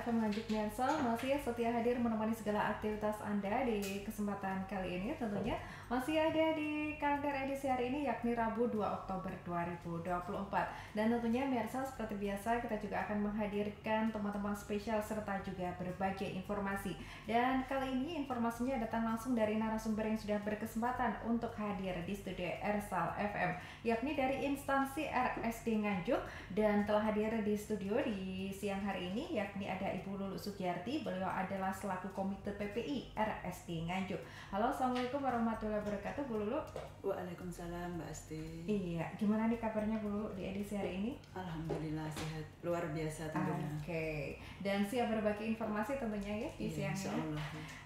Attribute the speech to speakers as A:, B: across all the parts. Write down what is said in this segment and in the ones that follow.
A: FM Nganjuk Mensel masih setia hadir menemani segala aktivitas Anda di kesempatan kali ini. Tentunya masih ada di kalender edisi hari ini, yakni Rabu 2 Oktober 2024. Dan tentunya Mensel seperti biasa kita juga akan menghadirkan teman-teman spesial serta juga berbagai informasi. Dan kali ini informasinya datang langsung dari narasumber yang sudah berkesempatan untuk hadir di studio Ersal FM, yakni dari instansi RSD Nganjuk, dan telah hadir di studio di siang hari ini yakni ada Ibu Lulu Sugiyarti. Beliau adalah selaku Komite PPI RSD Nganjuk. Halo, assalamualaikum warahmatullahi wabarakatuh, Bu Lulu.
B: Waalaikumsalam, Mbak Asti.
A: Iya, gimana nih kabarnya Bu Lulu di edisi hari ini?
B: Alhamdulillah sehat, luar biasa tentunya.
A: Oke, dan siap berbagi informasi tentunya ya di siang ini.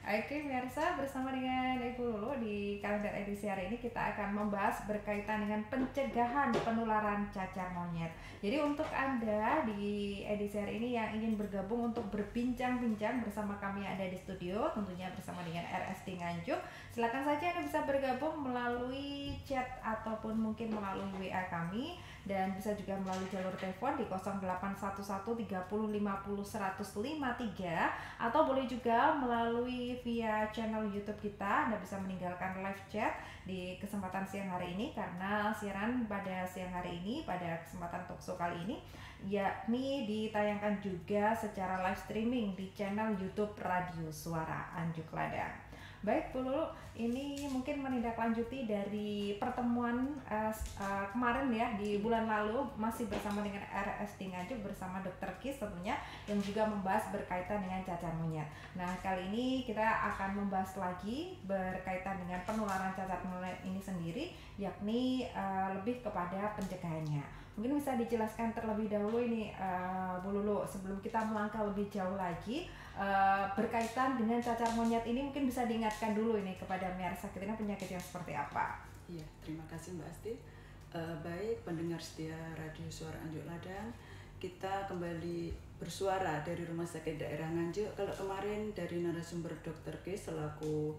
A: Oke, pemirsa, bersama dengan Ibu Lulu di kalender edisi hari ini kita akan membahas berkaitan dengan pencegahan penularan cacar monyet. Jadi untuk Anda di edisi hari ini yang ingin bergabung untuk berbincang-bincang bersama kami yang ada di studio, tentunya bersama dengan RSD Nganjuk, silakan saja Anda bisa bergabung melalui chat ataupun mungkin melalui WA kami, dan bisa juga melalui jalur telepon di 0811 30 50 153, atau boleh juga melalui via channel YouTube kita. Anda bisa meninggalkan live chat di kesempatan siang hari ini, karena siaran pada siang hari ini pada kesempatan talkshow kali ini yakni ditayangkan juga secara live streaming di channel YouTube Radio Suara Anjuk Ladang. Baik Bu Lulu, ini mungkin menindaklanjuti dari pertemuan kemarin ya di bulan lalu, masih bersama dengan RSD Nganjuk bersama Dr. Kis tentunya, yang juga membahas berkaitan dengan cacar monyet. Nah, kali ini kita akan membahas lagi berkaitan dengan penularan cacar monyet ini sendiri, yakni lebih kepada pencegahannya. Mungkin bisa dijelaskan terlebih dahulu ini Bu Lulu, sebelum kita melangkah lebih jauh lagi berkaitan dengan cacar monyet ini, mungkin bisa diingatkan dulu ini kepada pemirsa kita, ini penyakit yang seperti apa?
B: Iya, terima kasih Mbak Asti. Baik pendengar setia Radio Suara Anjuk Ladang, kita kembali bersuara dari Rumah Sakit Daerah Nganjuk. Kalau kemarin dari narasumber Dr. Kis selaku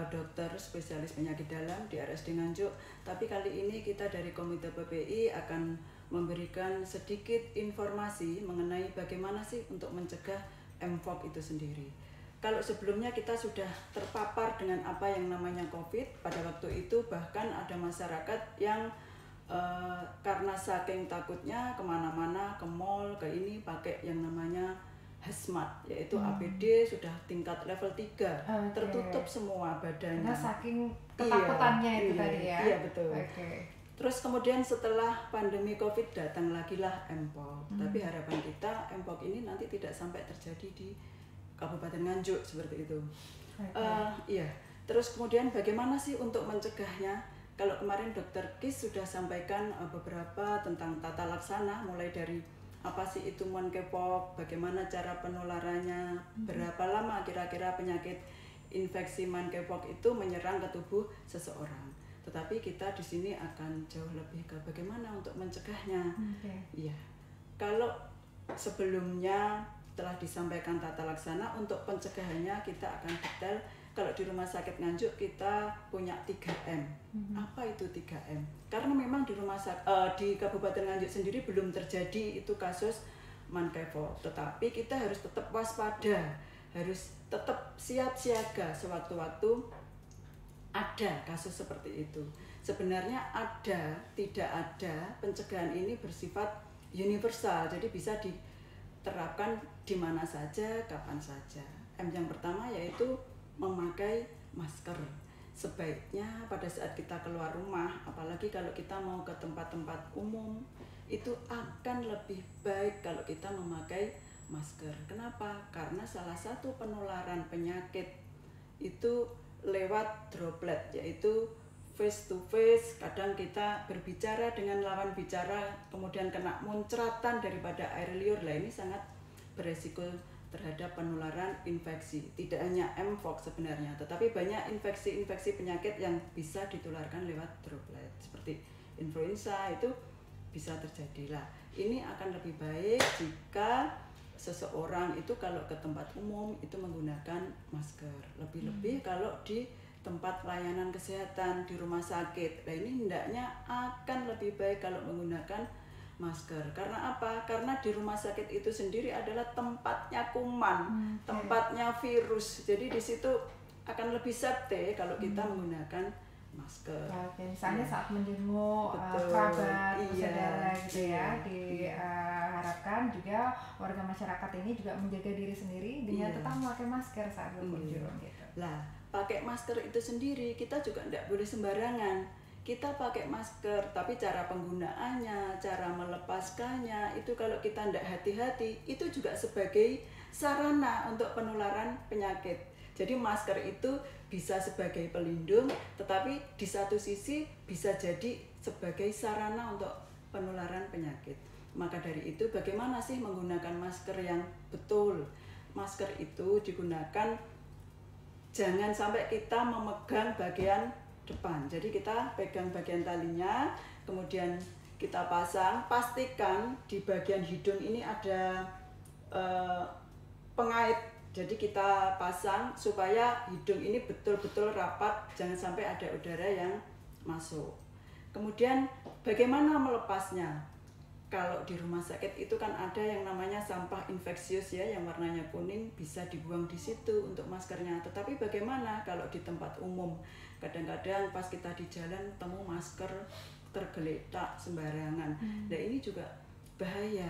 B: dokter spesialis penyakit dalam di RSD Nganjuk, tapi kali ini kita dari Komite PPI akan memberikan sedikit informasi mengenai bagaimana sih untuk mencegah MPOK itu sendiri. Kalau sebelumnya kita sudah terpapar dengan apa yang namanya COVID, pada waktu itu bahkan ada masyarakat yang karena saking takutnya kemana-mana, ke mall, ke ini pakai yang namanya hazmat, yaitu APD sudah tingkat level 3, tertutup semua badannya.
A: Karena saking ketakutannya itu
B: iya,
A: tadi ya?
B: Iya betul. Terus kemudian setelah pandemi COVID datang lagi lah MPOK. Tapi harapan kita MPOK ini nanti tidak sampai terjadi di Kabupaten Nganjuk seperti itu. Iya. Terus kemudian bagaimana sih untuk mencegahnya? Kalau kemarin Dr. Kis sudah sampaikan beberapa tentang tata laksana, mulai dari apa sih itu monkeypox, bagaimana cara penularannya, berapa lama kira-kira penyakit infeksi monkeypox itu menyerang ke tubuh seseorang. Tetapi kita di sini akan jauh lebih ke bagaimana untuk mencegahnya. Iya. Kalau sebelumnya telah disampaikan tata laksana, untuk pencegahannya kita akan detail. Kalau di Rumah Sakit Nganjuk kita punya 3M. Apa itu 3M? Karena memang di di Kabupaten Nganjuk sendiri belum terjadi itu kasus monkeypox, tetapi kita harus tetap waspada, harus tetap siap siaga sewaktu-waktu ada kasus seperti itu. Sebenarnya ada, tidak ada, pencegahan ini bersifat universal, jadi bisa diterapkan di mana saja, kapan saja. M yang pertama yaitu memakai masker. Sebaiknya pada saat kita keluar rumah, apalagi kalau kita mau ke tempat-tempat umum, itu akan lebih baik kalau kita memakai masker. Kenapa? Karena salah satu penularan penyakit itu lewat droplet, yaitu face to face. Kadang kita berbicara dengan lawan bicara, kemudian kena muncratan daripada air liur. Lah ini sangat beresiko terhadap penularan infeksi. Tidak hanya MPOK sebenarnya, tetapi banyak infeksi-infeksi penyakit yang bisa ditularkan lewat droplet. Seperti influenza itu bisa terjadi. Lah, ini akan lebih baik jika seseorang itu kalau ke tempat umum itu menggunakan masker. Lebih-lebih kalau di tempat pelayanan kesehatan, di rumah sakit. Nah ini hendaknya akan lebih baik kalau menggunakan masker. Karena apa? Karena di rumah sakit itu sendiri adalah tempatnya kuman, tempatnya virus. Jadi di situ akan lebih safety kalau kita menggunakan masker.
A: Oke, misalnya saat menjenguk kerabat, saudara gitu ya, diharapkan juga warga masyarakat ini juga menjaga diri sendiri dengan tetap memakai masker saat berkunjung gitu.
B: Lah, pakai masker itu sendiri kita juga tidak boleh sembarangan. Kita pakai masker, tapi cara penggunaannya, cara melepaskannya, itu kalau kita tidak hati-hati, itu juga sebagai sarana untuk penularan penyakit. Jadi masker itu bisa sebagai pelindung, tetapi di satu sisi bisa jadi sebagai sarana untuk penularan penyakit. Maka dari itu bagaimana sih menggunakan masker yang betul? Masker itu digunakan jangan sampai kita memegang bagian depan. Jadi kita pegang bagian talinya, kemudian kita pasang, pastikan di bagian hidung ini ada pengait. Jadi kita pasang supaya hidung ini betul-betul rapat, jangan sampai ada udara yang masuk. Kemudian bagaimana melepasnya? Kalau di rumah sakit itu kan ada yang namanya sampah infeksius ya, yang warnanya kuning, bisa dibuang di situ untuk maskernya. Tetapi bagaimana kalau di tempat umum? Kadang-kadang pas kita di jalan temu masker tergeletak sembarangan. Nah ini juga bahaya.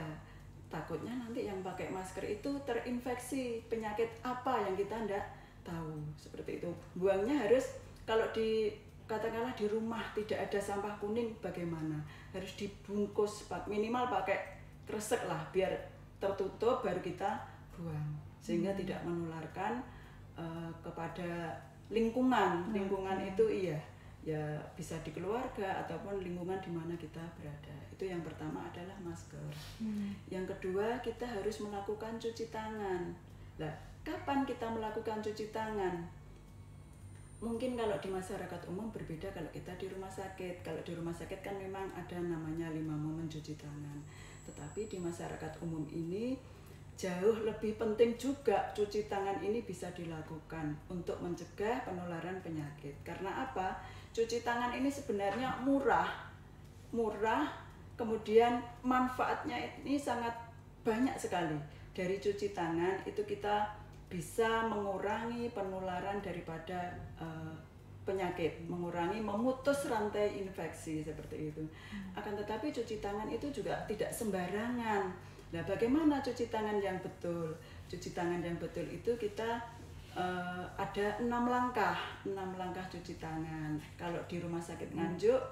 B: Takutnya nanti yang pakai masker itu terinfeksi penyakit apa yang kita tidak tahu, seperti itu. Buangnya harus, kalau di katakanlah di rumah tidak ada sampah kuning, bagaimana? Harus dibungkus minimal pakai kresek lah, biar tertutup baru kita buang, sehingga tidak menularkan kepada lingkungan. Lingkungan itu ya bisa di keluarga ataupun lingkungan di mana kita berada. Itu yang pertama adalah masker. Yang kedua, kita harus melakukan cuci tangan. Nah, kapan kita melakukan cuci tangan? Mungkin kalau di masyarakat umum berbeda kalau kita di rumah sakit. Kalau di rumah sakit kan memang ada namanya 5 momen cuci tangan. Tetapi di masyarakat umum ini jauh lebih penting juga cuci tangan ini bisa dilakukan untuk mencegah penularan penyakit. Karena apa? Cuci tangan ini sebenarnya murah, kemudian manfaatnya ini sangat banyak sekali. Dari cuci tangan itu kita bisa mengurangi penularan daripada penyakit, memutus rantai infeksi seperti itu. Akan tetapi cuci tangan itu juga tidak sembarangan. Nah, bagaimana cuci tangan yang betul? Cuci tangan yang betul itu kita ada 6 langkah cuci tangan. Kalau di rumah sakit Nganjuk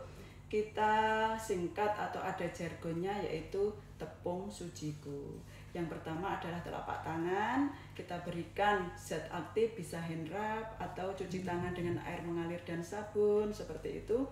B: kita singkat atau ada jargonnya yaitu tepung sujiku. Yang pertama adalah telapak tangan, kita berikan zat aktif, bisa hand rub atau cuci tangan dengan air mengalir dan sabun seperti itu.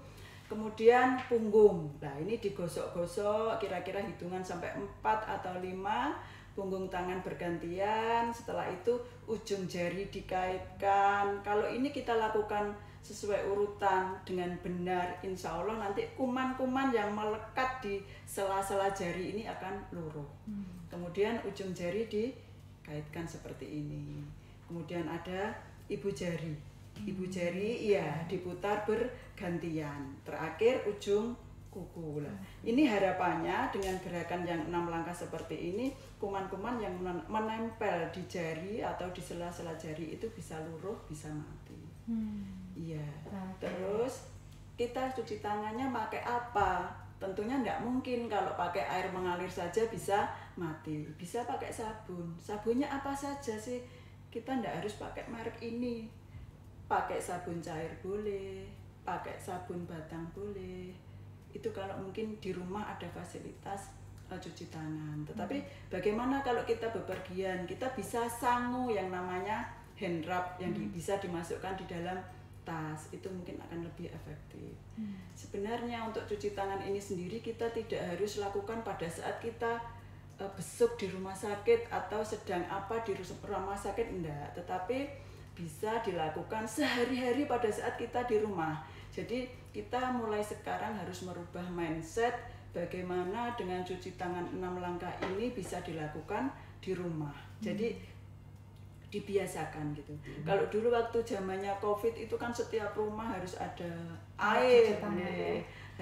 B: Kemudian punggung, nah ini digosok-gosok kira-kira hitungan sampai 4 atau 5, punggung tangan bergantian. Setelah itu ujung jari dikaitkan. Kalau ini kita lakukan sesuai urutan dengan benar, insya Allah nanti kuman-kuman yang melekat di sela-sela jari ini akan luruh. Kemudian ujung jari dikaitkan seperti ini. Kemudian ada ibu jari. Ibu jari diputar bergantian. Terakhir ujung kuku. Ini harapannya dengan gerakan yang 6 langkah seperti ini, kuman-kuman yang menempel di jari atau di sela-sela jari itu bisa luruh, bisa mati. Iya. Terus kita cuci tangannya pakai apa? Tentunya tidak mungkin kalau pakai air mengalir saja bisa mati. Bisa pakai sabun. Sabunnya apa saja sih? Kita tidak harus pakai merek ini. Pakai sabun cair boleh, pakai sabun batang boleh. Itu kalau mungkin di rumah ada fasilitas cuci tangan. Tetapi bagaimana kalau kita bepergian? Kita bisa sangu yang namanya hand rub yang bisa dimasukkan di dalam tas, itu mungkin akan lebih efektif. Sebenarnya untuk cuci tangan ini sendiri kita tidak harus lakukan pada saat kita besuk di rumah sakit atau sedang apa di rumah sakit, enggak, tetapi bisa dilakukan sehari-hari pada saat kita di rumah. Jadi kita mulai sekarang harus merubah mindset bagaimana dengan cuci tangan 6 langkah ini bisa dilakukan di rumah. Jadi dibiasakan gitu. Kalau dulu waktu zamannya COVID itu kan setiap rumah harus ada air,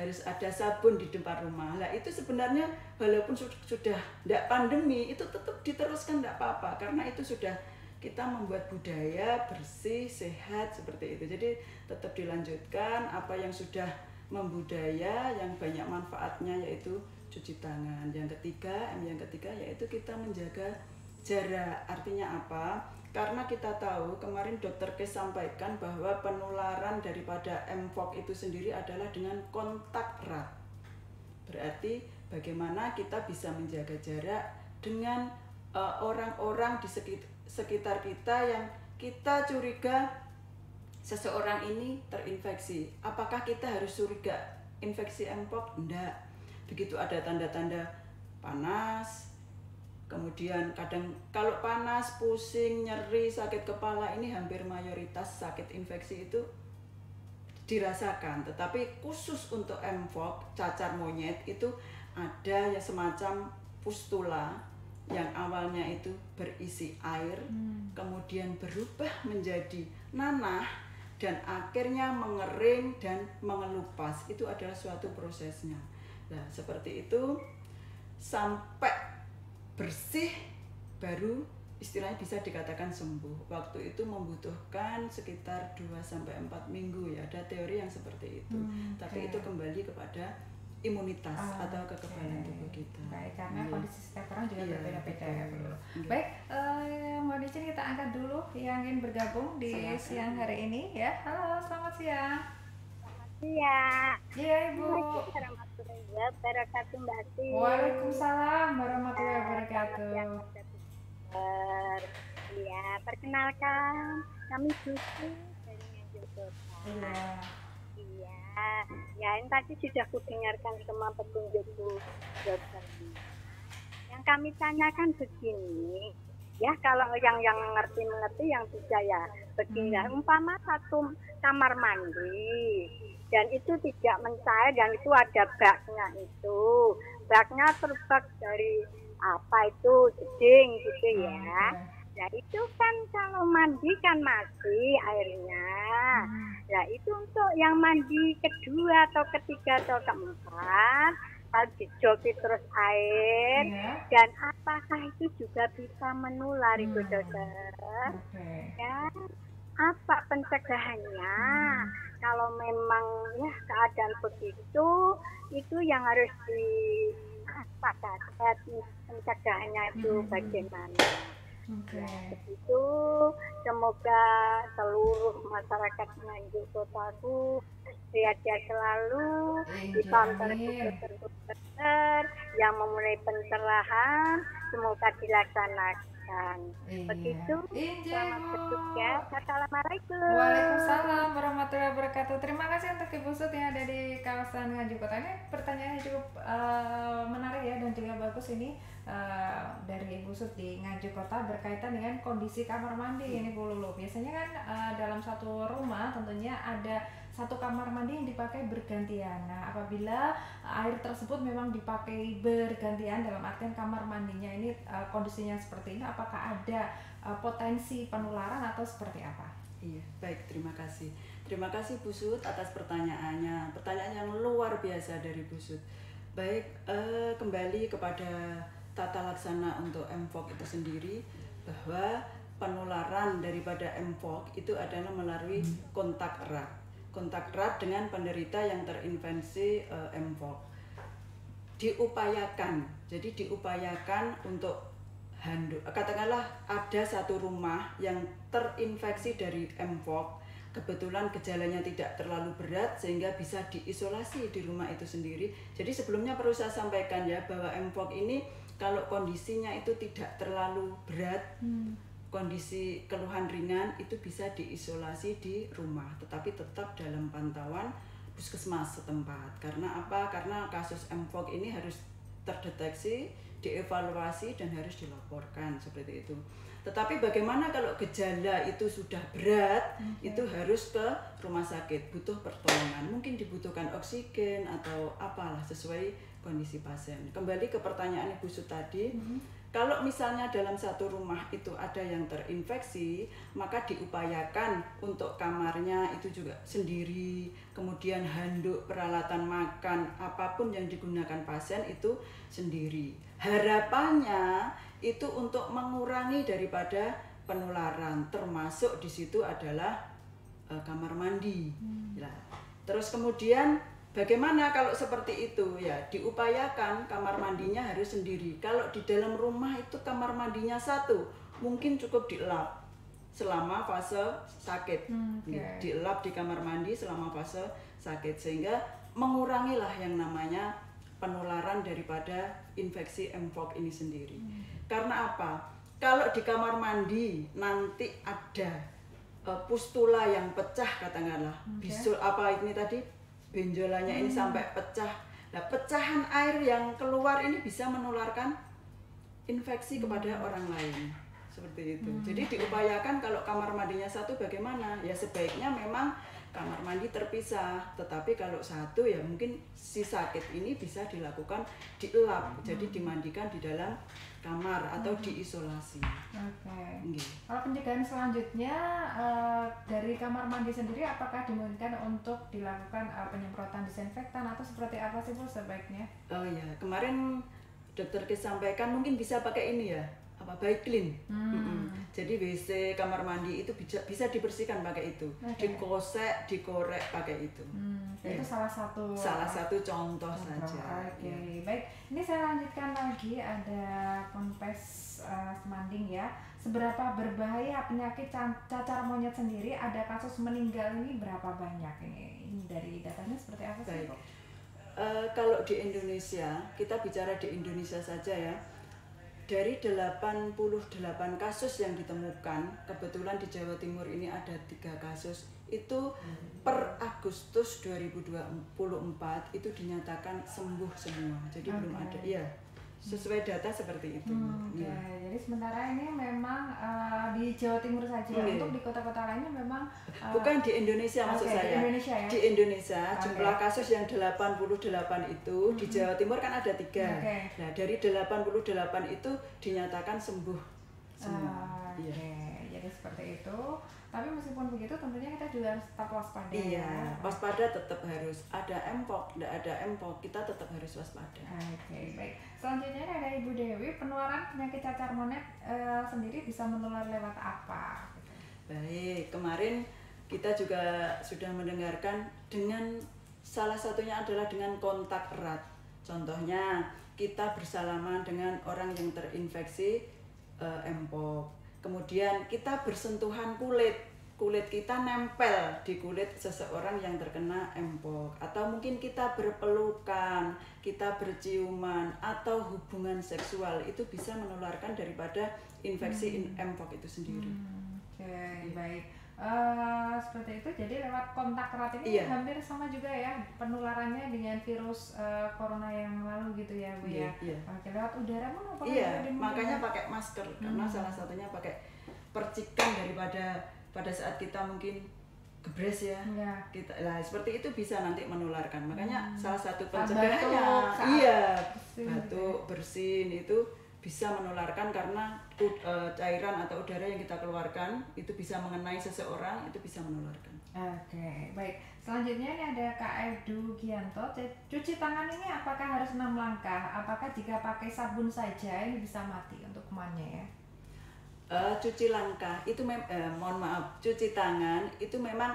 B: harus ada sabun di depan rumah. Nah itu sebenarnya walaupun sudah tidak pandemi itu tetap diteruskan tidak apa-apa, karena itu sudah kita membuat budaya bersih, sehat seperti itu. Jadi tetap dilanjutkan apa yang sudah membudaya, yang banyak manfaatnya, yaitu cuci tangan. Yang ketiga yaitu kita menjaga jarak. Artinya apa? Karena kita tahu kemarin Dokter Kes sampaikan bahwa penularan daripada Mpox itu sendiri adalah dengan kontak erat. Berarti bagaimana kita bisa menjaga jarak dengan orang-orang di sekitar kita yang kita curiga seseorang ini terinfeksi. Apakah kita harus curiga infeksi Mpox? Enggak. Begitu ada tanda-tanda panas, kemudian kadang kalau panas, pusing, nyeri, sakit kepala, ini hampir mayoritas sakit infeksi itu dirasakan. Tetapi khusus untuk Mpox, cacar monyet, itu ada ya semacam pustula yang awalnya itu berisi air, kemudian berubah menjadi nanah, dan akhirnya mengering dan mengelupas. Itu adalah suatu prosesnya. Nah, seperti itu sampai bersih baru istilahnya bisa dikatakan sembuh. Waktu itu membutuhkan sekitar 2-4 minggu ya. Ada teori yang seperti itu. Tapi itu kembali kepada imunitas atau kekebalan tubuh kita.
A: Baik, karena kondisi setiap orang juga berbeda-beda ya Bu. Baik, Mbak Dicin, kita angkat dulu yang ingin bergabung di siang hari ini ya. Halo, selamat siang.
C: Iya.
A: Iya Ibu.
C: Warahmatullahi wabarakatuh Mbak Ati.
A: Waalaikumsalam warahmatullahi wabarakatuh.
C: Iya, perkenalkan kami Susi dari Nganjuk Kota. Iya, ya ini tadi sudah kudengarkan semua petunjukku dokter. Yang kami tanyakan begini, ya kalau yang mengerti yang tidak ya begini, umpama satu kamar mandi dan itu tidak mencair dan itu ada baknya terbak dari apa itu jeding gitu ya. Nah itu kan kalau mandi kan masih airnya. Nah itu untuk yang mandi kedua atau ketiga atau keempat harus dijoki terus air. Dan apakah itu juga bisa menular itu dokter? Ya, apa pencegahannya? Kalau memang ya keadaan begitu, itu yang harus dipaksakan pencegahannya itu bagaimana? Ya, begitu. Semoga seluruh masyarakat Nganjuk Kotaku sehat-sehat selalu, ditonton dokter yang memulai pencerahan, semoga dilaksanakan. Begitu. Selamat bertugas. Assalamualaikum.
A: Waalaikumsalam warahmatullahi wabarakatuh. Terima kasih untuk Ibu Sut yang ada di kawasan Nganjuk Kota. Ini pertanyaannya cukup menarik ya dan juga bagus ini dari Ibu Sut di Nganjuk Kota berkaitan dengan kondisi kamar mandi ini Bu Lulu. Biasanya kan dalam satu rumah tentunya ada satu kamar mandi yang dipakai bergantian. Nah, apabila air tersebut memang dipakai bergantian dalam artian kamar mandinya ini kondisinya seperti ini, apakah ada potensi penularan atau seperti apa?
B: Iya, baik, terima kasih. Terima kasih Bu Sut atas pertanyaannya. Pertanyaan yang luar biasa dari Bu Sut. Baik, kembali kepada tata laksana untuk Mpox itu sendiri, bahwa penularan daripada Mpox itu adalah melalui kontak erat. Kontak erat dengan penderita yang terinfeksi Mpox. Diupayakan, jadi diupayakan untuk katakanlah ada satu rumah yang terinfeksi dari Mpox, kebetulan gejalanya tidak terlalu berat sehingga bisa diisolasi di rumah itu sendiri. Jadi sebelumnya perlu saya sampaikan ya bahwa Mpox ini kalau kondisinya itu tidak terlalu berat, kondisi keluhan ringan itu bisa diisolasi di rumah, tetapi tetap dalam pantauan puskesmas setempat. Karena apa? Karena kasus Mpox ini harus terdeteksi, dievaluasi dan harus dilaporkan seperti itu. Tetapi bagaimana kalau gejala itu sudah berat, itu harus ke rumah sakit, butuh pertolongan, mungkin dibutuhkan oksigen atau apalah sesuai kondisi pasien. Kembali ke pertanyaan Ibu Sut tadi, Kalau misalnya dalam satu rumah itu ada yang terinfeksi, maka diupayakan untuk kamarnya itu juga sendiri, kemudian handuk, peralatan makan, apapun yang digunakan pasien itu sendiri. Harapannya itu untuk mengurangi daripada penularan, termasuk di situ adalah kamar mandi. Nah, terus kemudian bagaimana kalau seperti itu? Ya, diupayakan kamar mandinya harus sendiri. Kalau di dalam rumah itu kamar mandinya satu, mungkin cukup dielap selama fase sakit. Dielap di kamar mandi selama fase sakit, sehingga mengurangilah yang namanya penularan daripada infeksi Mpox ini sendiri. Karena apa? Kalau di kamar mandi nanti ada pustula yang pecah, katakanlah bisul apa ini tadi, benjolannya ini sampai pecah. Nah, pecahan air yang keluar ini bisa menularkan infeksi kepada orang lain. Seperti itu. Jadi diupayakan kalau kamar mandinya satu bagaimana? Ya sebaiknya memang kamar mandi terpisah. Tetapi kalau satu ya mungkin si sakit ini bisa dilakukan dielap. Jadi dimandikan di dalam kamar atau diisolasi.
A: Oke. Kalau pencegahan selanjutnya dari kamar mandi sendiri, apakah dimungkinkan untuk dilakukan penyemprotan disinfektan atau seperti apa sih Bu sebaiknya?
B: Oh ya, kemarin dokter Kis sampaikan mungkin bisa pakai ini ya, apa Baiklin. Jadi WC kamar mandi itu bisa dibersihkan pakai itu, dikosek, dikorek pakai itu.
A: Itu salah satu
B: contoh saja.
A: Oke. Baik, ini saya lanjutkan lagi, ada Ponpes Semanding ya. Seberapa berbahaya penyakit cacar monyet sendiri? Ada kasus meninggal ini berapa banyak ini dari datanya seperti apa sih?
B: Baik. Kalau di Indonesia, kita bicara di Indonesia saja ya. Dari 88 kasus yang ditemukan, kebetulan di Jawa Timur ini ada 3 kasus, itu per Agustus 2024 itu dinyatakan sembuh semua. Jadi belum ada, ya sesuai data seperti itu.
A: Jadi sementara ini memang di Jawa Timur saja. Untuk di kota-kota lainnya memang
B: bukan di Indonesia maksud saya.
A: Di Indonesia, ya?
B: Di Indonesia jumlah kasus yang 88 itu di Jawa Timur kan ada 3. Nah, dari 88 itu dinyatakan sembuh semua.
A: Jadi seperti itu. Tapi meskipun begitu tentunya kita juga harus tetap waspada.
B: Iya, waspada tetap harus. Ada Mpox, tidak ada Mpox, kita tetap harus waspada.
A: Oke, baik. Selanjutnya ada Ibu Dewi, penularan penyakit cacar monyet sendiri bisa menular lewat apa?
B: Baik, kemarin kita juga sudah mendengarkan dengan salah satunya adalah dengan kontak erat. Contohnya kita bersalaman dengan orang yang terinfeksi Mpox. Kemudian kita bersentuhan kulit kita nempel di kulit seseorang yang terkena Mpox, atau mungkin kita berpelukan, kita berciuman atau hubungan seksual, itu bisa menularkan daripada infeksi Mpox itu sendiri.
A: Baik. Seperti itu, jadi lewat kontak erat ini hampir sama juga ya penularannya dengan virus corona yang lalu gitu ya Bu ya. Lewat udara pun apa?
B: Makanya pakai masker karena salah satunya pakai percikan daripada pada saat kita mungkin gebres ya. Kita seperti itu bisa nanti menularkan. Makanya salah satu pencegahannya batuk, bersin itu bisa menularkan karena cairan atau udara yang kita keluarkan itu bisa mengenai seseorang, itu bisa menularkan.
A: Oke, baik. Selanjutnya ini ada Kak Edu Gianto. Cuci tangan ini apakah harus 6 langkah? Apakah jika pakai sabun saja ini bisa mati untuk kumannya ya?
B: Cuci langkah itu cuci tangan itu memang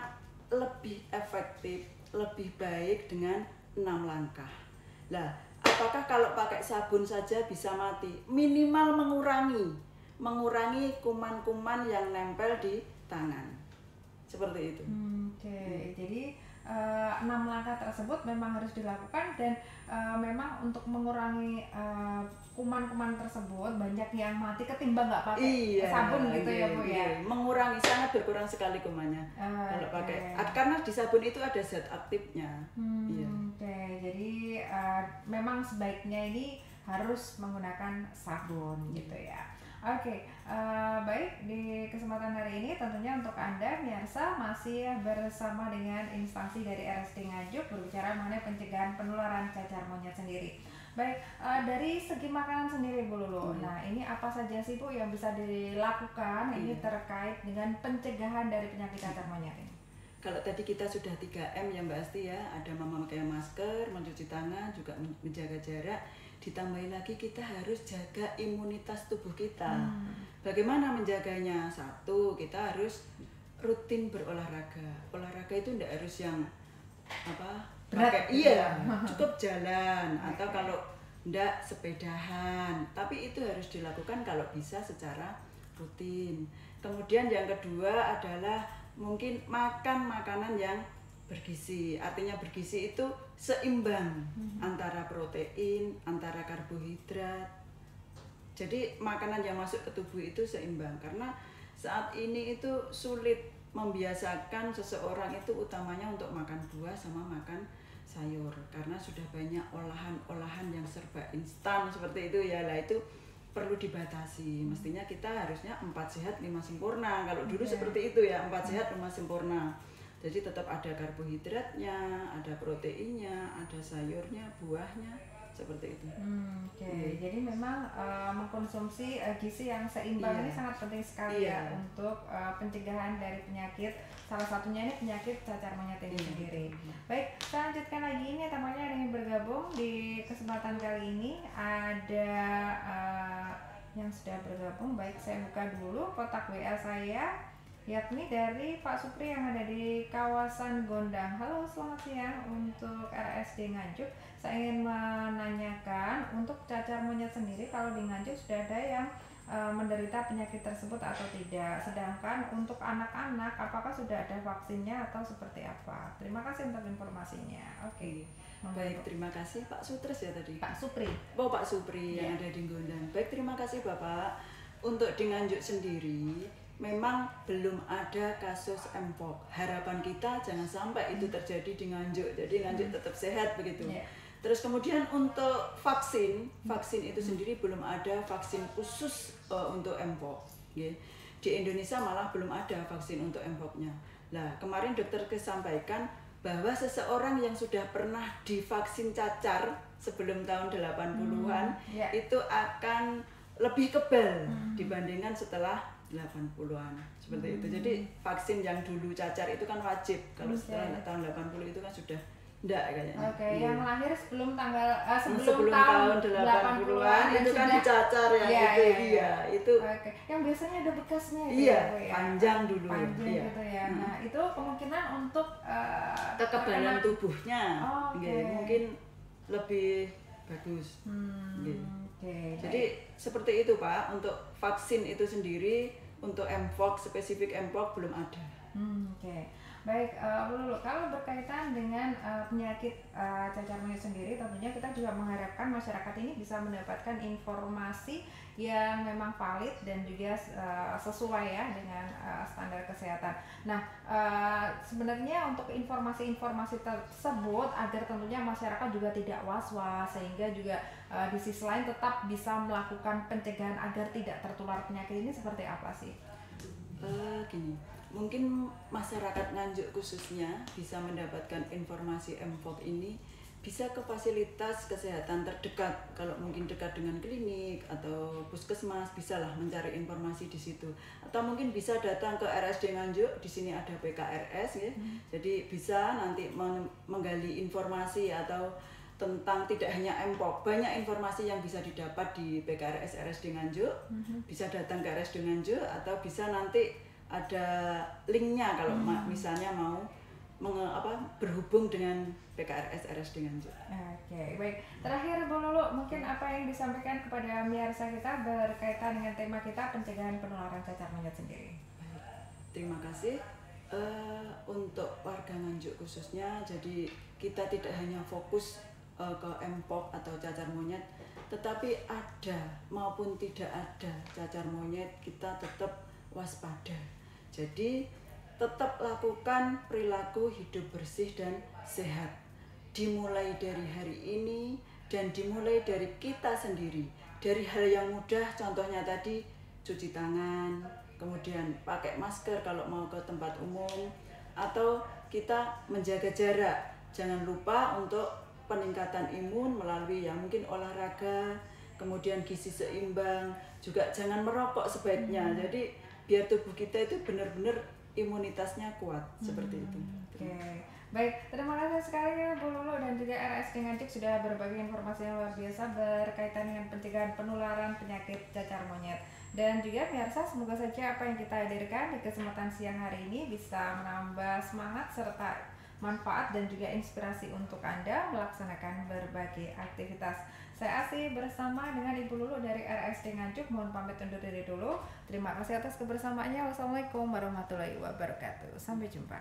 B: lebih efektif, lebih baik dengan 6 langkah. Lah, apakah kalau pakai sabun saja bisa mati? Minimal mengurangi kuman-kuman yang nempel di tangan. Seperti itu.
A: Jadi 6 langkah tersebut memang harus dilakukan dan memang untuk mengurangi kuman-kuman tersebut banyak yang mati ketimbang nggak pakai sabun gitu ya Bu ya.
B: Mengurangi, sangat berkurang sekali kumannya kalau pakai. Karena di sabun itu ada zat aktifnya.
A: Jadi memang sebaiknya ini harus menggunakan sabun gitu ya. Baik, di kesempatan hari ini tentunya untuk Anda pemirsa masih bersama dengan instansi dari RSD Nganjuk berbicara mengenai pencegahan penularan cacar monyet sendiri. Baik, dari segi makanan sendiri Bu Lulu. Nah, ini apa saja sih Bu yang bisa dilakukan ini terkait dengan pencegahan dari penyakit cacar monyet ini?
B: Kalau tadi kita sudah 3M ya Mbak Asti ya, ada memakai masker, mencuci tangan, juga menjaga jarak. Ditambahin lagi kita harus jaga imunitas tubuh kita. Bagaimana menjaganya? Satu, kita harus rutin berolahraga. Olahraga itu tidak harus yang
A: berat,
B: iya, cukup jalan atau kalau enggak sepedahan. Tapi itu harus dilakukan kalau bisa secara rutin. Kemudian yang kedua adalah mungkin makan makanan yang bergizi. Artinya bergizi itu seimbang antara protein, antara karbohidrat. Jadi makanan yang masuk ke tubuh itu seimbang, karena saat ini itu sulit membiasakan seseorang itu utamanya untuk makan buah sama makan sayur, karena sudah banyak olahan-olahan yang serba instan seperti itu ya. Lah itu perlu dibatasi. Mestinya kita harusnya 4 sehat 5 sempurna. Kalau dulu seperti itu ya, 4 sehat 5 sempurna. Jadi tetap ada karbohidratnya, ada proteinnya, ada sayurnya, buahnya, seperti itu.
A: Jadi memang mengkonsumsi gizi yang seimbang ini sangat penting sekali ya untuk pencegahan dari penyakit. Salah satunya ini penyakit cacar monyet ini sendiri. Baik, saya lanjutkan lagi. Ini tampaknya ada yang bergabung di kesempatan kali ini. Ada yang sudah bergabung. Baik, saya buka dulu kotak WA saya, yakni dari Pak Supri yang ada di kawasan Gondang. Halo, selamat siang. Untuk RSD Nganjuk, saya ingin menanyakan untuk cacar monyet sendiri, kalau di Nganjuk sudah ada yang menderita penyakit tersebut atau tidak? Sedangkan untuk anak-anak, apakah sudah ada vaksinnya atau seperti apa? Terima kasih untuk informasinya. Oke.
B: Baik, terima kasih Pak Sutres ya tadi.
A: Pak Supri.
B: Oh, Pak Supri yang ada di Gondang. Baik, terima kasih Bapak. Untuk di Nganjuk sendiri memang belum ada kasus Mpox. Harapan kita jangan sampai itu terjadi di Nganjuk. Jadi Nganjuk tetap sehat begitu. Terus kemudian untuk vaksin itu sendiri belum ada vaksin khusus untuk Mpox. Di Indonesia malah belum ada vaksin untuk Mpox-nya. Nah, kemarin dokter kesampaikan bahwa seseorang yang sudah pernah divaksin cacar sebelum tahun 80-an itu akan lebih kebal dibandingkan setelah 80-an. Seperti itu. Jadi vaksin yang dulu cacar itu kan wajib. Kalau setelah tahun 80 itu kan sudah enggak kayaknya.
A: Yang lahir sebelum tanggal
B: sebelum tahun 80-an itu kan dicacar ya, itu.
A: Yang biasanya ada bekasnya
B: panjang dulu.
A: Gitu ya. Nah, itu kemungkinan untuk
B: kekebalan tubuhnya mungkin lebih bagus. Jadi seperti itu Pak, untuk vaksin itu sendiri untuk Mpox, spesifik Mpox belum ada.
A: Baik, Bu Lulu, kalau berkaitan dengan penyakit cacar monyet sendiri, tentunya kita juga mengharapkan masyarakat ini bisa mendapatkan informasi yang memang valid dan juga sesuai ya dengan standar kesehatan. Nah, sebenarnya untuk informasi-informasi tersebut agar tentunya masyarakat juga tidak was-was, sehingga juga di sisi lain tetap bisa melakukan pencegahan agar tidak tertular penyakit ini, seperti apa sih?
B: Gini, mungkin masyarakat Nganjuk khususnya bisa mendapatkan informasi Mpox ini bisa ke fasilitas kesehatan terdekat. Kalau mungkin dekat dengan klinik atau puskesmas, bisalah mencari informasi di situ. Atau mungkin bisa datang ke RSD Nganjuk, di sini ada PKRS ya. Jadi bisa nanti menggali informasi atau tentang tidak hanya Mpox, banyak informasi yang bisa didapat di PKRS RSD Nganjuk. Bisa datang ke RSD Nganjuk atau bisa nanti ada linknya kalau misalnya mau berhubung dengan PKRS RSD Nganjuk.
A: Baik. Terakhir Bu Lulu, mungkin apa yang disampaikan kepada pemirsa kita berkaitan dengan tema kita pencegahan penularan cacar monyet sendiri?
B: Terima kasih. Untuk warga Nganjuk khususnya, jadi kita tidak hanya fokus ke Mpox atau cacar monyet, tetapi ada maupun tidak ada cacar monyet, kita tetap waspada. Jadi tetap lakukan perilaku hidup bersih dan sehat. Dimulai dari hari ini dan dimulai dari kita sendiri. Dari hal yang mudah, contohnya tadi cuci tangan, kemudian pakai masker kalau mau ke tempat umum, atau kita menjaga jarak. Jangan lupa untuk peningkatan imun melalui yang mungkin olahraga, kemudian gizi seimbang, juga jangan merokok sebaiknya. Jadi biar tubuh kita itu benar-benar imunitasnya kuat seperti itu.
A: Oke. Baik, terima kasih sekali ya Bu Lulu dan juga RSD Nganjuk sudah berbagi informasi yang luar biasa berkaitan dengan pencegahan penularan penyakit cacar monyet. Dan juga pemirsa, semoga saja apa yang kita hadirkan di kesempatan siang hari ini bisa menambah semangat serta manfaat dan juga inspirasi untuk Anda melaksanakan berbagai aktivitas. Saya Asih bersama dengan Ibu Lulu dari RSD Nganjuk mohon pamit undur diri dulu. Terima kasih atas kebersamaannya. Wassalamualaikum warahmatullahi wabarakatuh. Sampai jumpa.